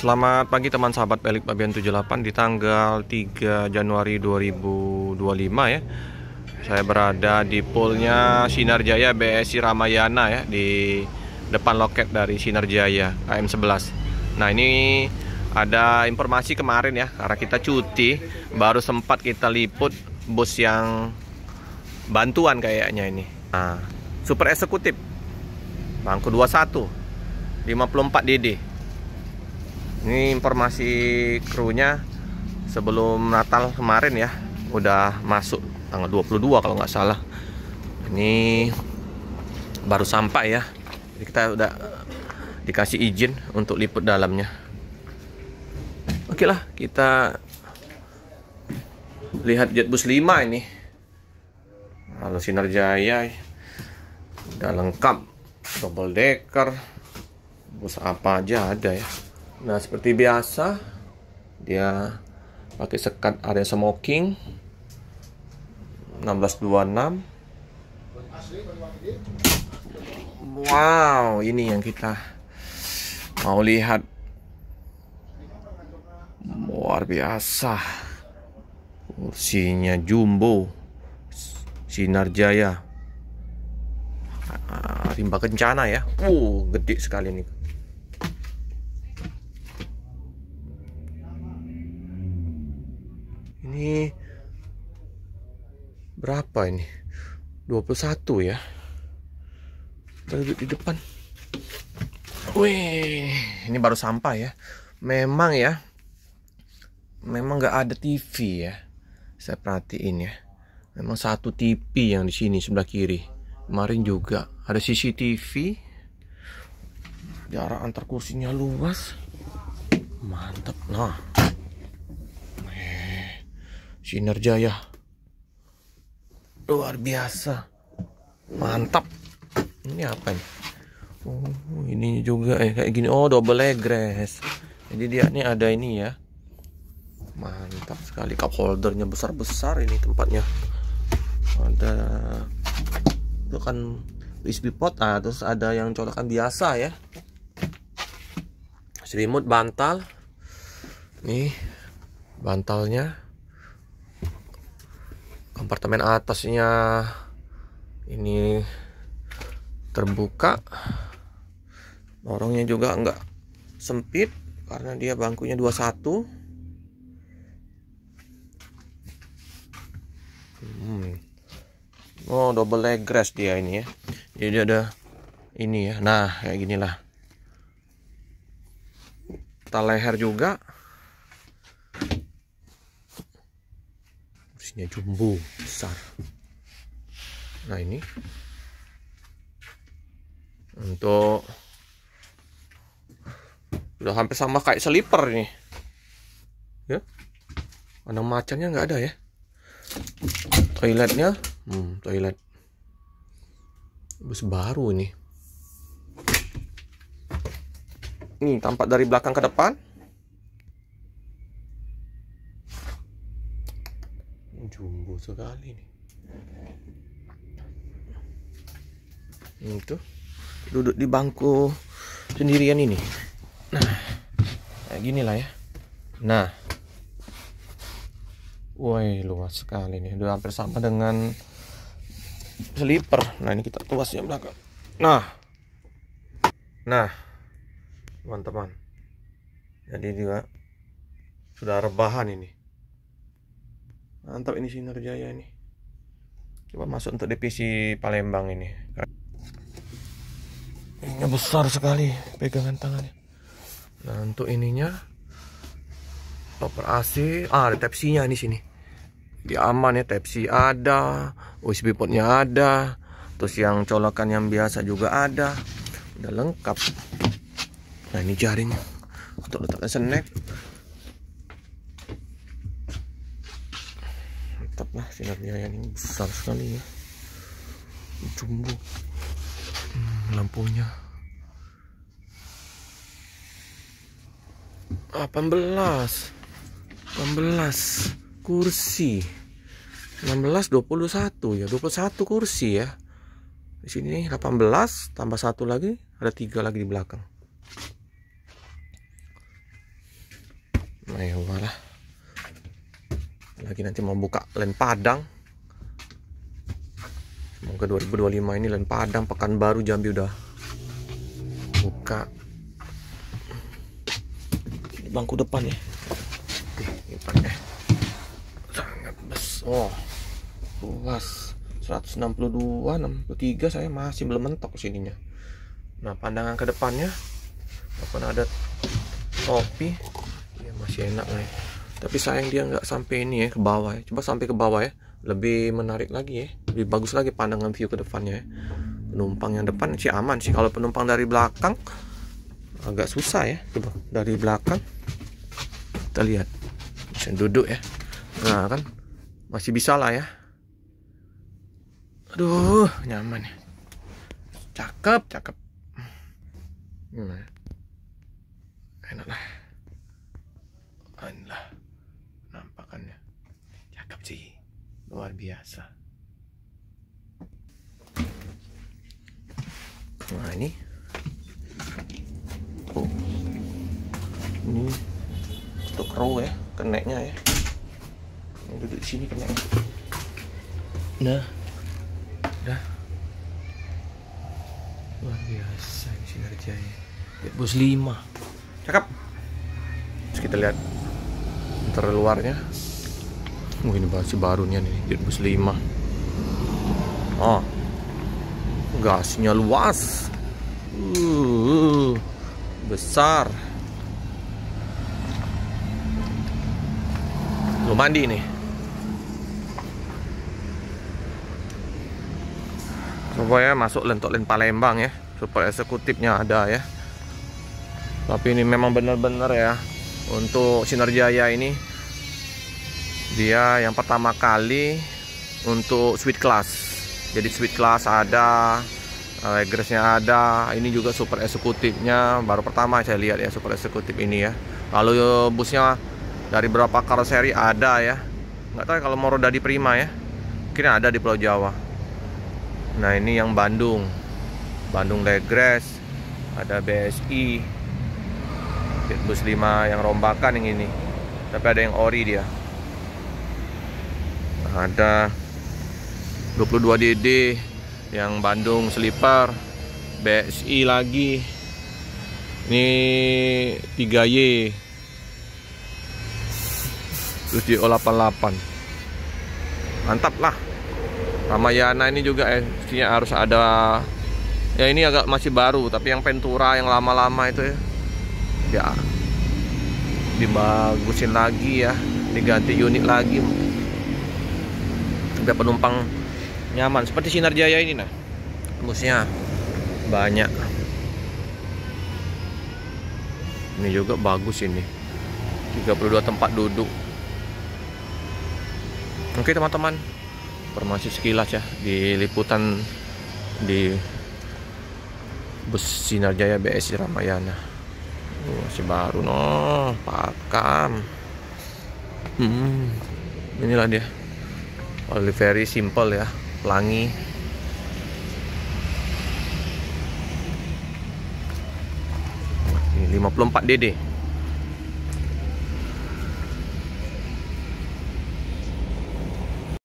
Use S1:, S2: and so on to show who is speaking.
S1: Selamat pagi teman sahabat Pelik Babian 78 di tanggal 3 Januari 2025 ya. Saya berada di poolnya Sinar Jaya BSI Ramayana ya, di depan loket dari Sinar Jaya KM11. Nah, ini ada informasi kemarin ya, karena kita cuti baru sempat kita liput bus yang bantuan kayaknya ini. Nah, super eksekutif bangku 21 54 DD. Ini informasi krunya sebelum Natal kemarin ya, udah masuk tanggal 22 kalau nggak salah. Ini baru sampai ya, jadi kita udah dikasih izin untuk liput dalamnya. Oke lah, kita lihat Jetbus 5 ini. Lalu Sinar Jaya udah lengkap, double decker, bus apa aja ada ya. Nah, seperti biasa dia pakai sekat area smoking 1626. Wow, ini yang kita mau lihat. Luar biasa, kursinya jumbo Sinar Jaya, rimba kencana ya. Gede sekali nih. Ini berapa ini? 21 ya. Kita duduk di depan. Wih, ini baru sampai ya. Memang ya, memang nggak ada TV ya. Saya perhatiin ya. Memang satu TV yang di sini sebelah kiri. Kemarin juga ada CCTV. Jarak antar kursinya luas. Mantap. Nah, Sinar Jaya luar biasa, mantap. Ini apa nih? Oh, ini juga kayak gini. Oh, double leg rest. Jadi dia nih ada ini ya. Mantap sekali. Cup holdernya besar-besar ini tempatnya. Ada itu kan USB port, terus ada yang colokan biasa ya. Selimut, bantal. Nih bantalnya. Kompartemen atasnya ini terbuka. Lorongnya juga enggak sempit karena dia bangkunya 21. Oh, double leg rest dia ini ya. Jadi ada ini ya. Nah, kayak ginilah. Tal leher juga. Kursinya jumbo besar. Nah, ini untuk udah hampir sama kayak sleeper ini ya. Kandang macannya nggak ada ya. Toiletnya toilet bus baru ini. Nih tampak dari belakang ke depan. Jumbo sekali nih. Itu duduk di bangku sendirian ini. Nah, kayak gini lah ya. Nah, woi, luas sekali nih. Udah hampir sama dengan sleeper. Nah, ini kita tuas yang belakang. Nah, teman-teman. Jadi juga sudah rebahan ini. Mantap ini Sinar Jaya ini. Coba masuk untuk divisi Palembang ini. Ini besar sekali pegangan tangannya. Nah, untuk ininya topper AC, ada Type-C-nya di sini. Dia aman ya, Type-C ada, USB portnya ada, terus yang colokan yang biasa juga ada. Udah lengkap. Nah, ini jaring untuk letakkan snack. Mantap lah, Sinar Jaya ini besar sekali ya. Jumbo. Lampunya 18 kursi. 16 21 ya, 21 kursi ya. Di sini 18 tambah 1 lagi, ada 3 lagi di belakang. mewah lah. Lagi nanti mau buka LAN Padang. Semoga 2025 ini LAN Padang Pekanbaru Jambi udah buka. Bangku depan ya. Depannya sangat besar. Oh, luas. 162, 63 saya masih belum mentok sininya. Nah, pandangan ke depannya walaupun ada topi ya masih enak nih. Tapi sayang dia nggak sampai ini ya, ke bawah ya. Coba sampai ke bawah ya, lebih menarik lagi ya, lebih bagus lagi pandangan view ke depannya ya. Penumpang yang depan sih aman sih. Kalau penumpang dari belakang agak susah ya. Coba dari belakang kita lihat, bisa duduk ya. Nah kan masih bisa lah ya. Aduh, nyaman ya. Cakep, cakep. Nah, enak lah. Anlah, nampakannya cakep sih, luar biasa. Nah ini, oh, ini untuk row ya, keneknya ya. Yang duduk di sini kenek. Nah, dah, luar biasa ini Sinar Jaya. Bus 5, cakep. Terus kita lihat terluarnya. Ini masih baru nih bus 5. Oh, gasnya luas, besar. Lu mandi nih. Supaya masuk LAN Palembang ya, supaya eksekutifnya ada ya. Tapi ini memang benar-benar ya, untuk Sinar Jaya ini dia yang pertama kali untuk suite class. Jadi suite class ada, egressnya ada. Ini juga super eksekutifnya baru pertama saya lihat ya, super eksekutif ini ya. Lalu busnya dari berapa karoseri ada ya. Nggak tahu kalau mau roda di Prima ya, mungkin ada di Pulau Jawa. Nah ini yang Bandung Legress, ada BSI, bus 5 yang rombakan yang ini. Tapi ada yang ori dia. Ada 22 DD yang Bandung Sleeper, BSI lagi. Ini 3Y. Terus JO88. Mantap lah. Ramayana ini juga mestinya harus ada. Ya ini agak masih baru, tapi yang Ventura yang lama-lama itu ya dibagusin lagi ya, diganti unit lagi biar penumpang nyaman seperti Sinar Jaya ini. Nah, busnya banyak. Ini juga bagus ini, 32 tempat duduk. Oke teman-teman, informasi sekilas ya di liputan di bus Sinar Jaya BSI Ramayana. Masih baru pakam. Inilah dia, very simple ya, pelangi. Ini 54 DD.